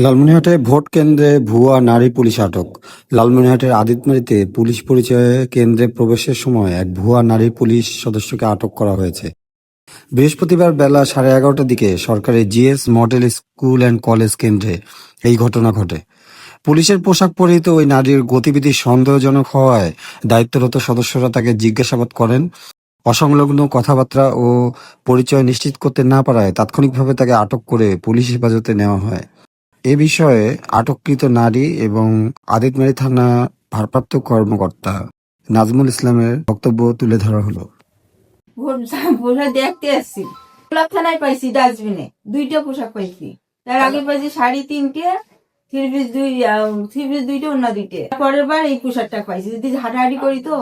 লালমনিরহাটে vote কেন্দ্রে ভুয়া নারী পুলিশ আটক। লালমনিরহাটের আদিতমারীতে পুলিশ পরিচয়ে কেন্দ্রে প্রবেশের সময় এক ভুয়া নারী পুলিশ সদস্যকে আটক করা হয়েছে। বৃহস্পতিবার বেলা 11:30টার দিকে সরকারি GS model school and college কেন্দ্রে এই ঘটনা ঘটে। পুলিশের পোশাক পরিহিত ওই নারীর গতিবিধি সন্দেহজনক হওয়ায় দায়িত্বরত সদস্যরা তাকে জিজ্ঞাসাবাদ করেন। অসংলগ্ন কথাবার্তা ও পরিচয় নিশ্চিত করতে না পারায় তাৎক্ষণিকভাবে তাকে আটক করে পুলিশ হেফাজতে নেওয়া হয়। এ বিষয়ে আটককৃত নারী এবং আদিতমারী থানা ভারপ্রাপ্ত কর্মকর্তা নাজমুল ইসলামের বক্তব্য তুলে ধরা হলো। পোশাক দেখতে আসছি, গোলাপ থানায় পাইছি ডাস্টবিনে 2টা পোশাক পাইছি। তার আগে পাইছি 3.5 থ্রি পিস 2টা অন্য 2টে। পরের বার এই পোশাকটা পাইছি। যদি হাঁটাহাঁটি করি তো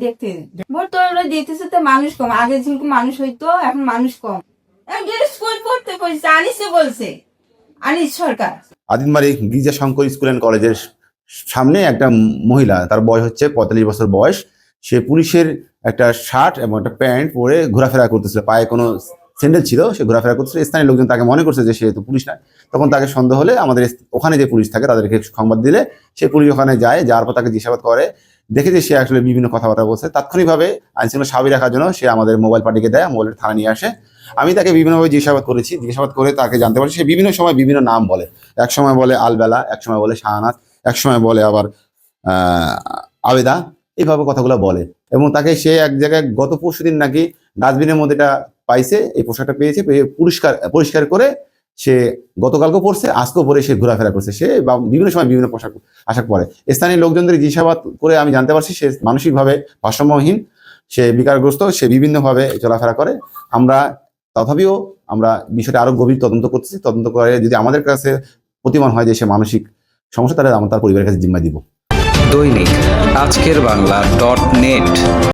দেখতে বর্তমানে দেখতেছে তো মানুষ কম, আগে যেরকম মানুষ হইতো এখন মানুষ কম। স্কুল পড়তে পারছি, আনিসে বলছে, আনিস সরকার। আদিতমারী গির্জা শঙ্কর স্কুল অ্যান্ড কলেজের সামনে একটা মহিলা, তার বয়স হচ্ছে 45 বছর বয়স। সে পুলিশের একটা শার্ট এবং একটা প্যান্ট পরে ঘোরাফেরা করতেছিল, পায়ে কোনো স্যান্ডেল ছিল, সে ঘোরাফেরা করতেছিল। স্থানীয় লোকজন তাকে মনে করছে যে সে তো পুলিশ না। তখন তাকে সন্দেহ হলে আমাদের ওখানে যে পুলিশ থাকে তাদেরকে সংবাদ দিলে সে পুলিশ ওখানে যায়, যাওয়ার পর তাকে জিজ্ঞাসাবাদ করে। দেখে যে সে আসলে বিভিন্ন কথাবার্তা বলছে, তাৎক্ষণিকভাবে আইনশৃঙ্খলা স্বাভাবিক রাখার জন্য সে আমাদের মোবাইল পার্টিকে দেয়, মোবাইলের থানা নিয়ে আসে। আমি তাকে বিভিন্নভাবে জিজ্ঞাসাবাদ করেছি, জিজ্ঞাসাবাদ করে তাকে জানতে পারছি সে বিভিন্ন সময় বিভিন্ন নাম বলে। এক সময় বলে আলবেলা, এক সময় বলে শাহনাজ, এক সময় বলে আবার আবেদা, এইভাবে কথাগুলো বলে। এবং তাকে সে এক জায়গায় গত পরশুদিন নাকি ডাস্টবিনের মধ্যে এটা পাইছে, এই পোশাকটা পেয়েছে, পেয়ে পরিষ্কার করে সে গতকালকেও পরছে, আজকেও পরে সে ঘোরাফেরা করছে। সে বিভিন্ন সময় বিভিন্ন পোশাক আশাক পরে। স্থানীয় লোকজনদের জিজ্ঞাসাবাদ করে আমি জানতে পারছি সে মানসিকভাবে ভারসাম্যহীন, সে বিকারগ্রস্ত, সে বিভিন্নভাবে চলাফেরা করে। তথাপিও আমরা বিষয়টা আরো গভীর তদন্ত করতেছি। তদন্ত করে যদি আমাদের কাছে প্রতিমান হয় যে সে মানসিক সমস্যা, তাহলে আমরা তার পরিবারের কাছে জিম্মা দিব। দৈনিক আজকের বাংলা .net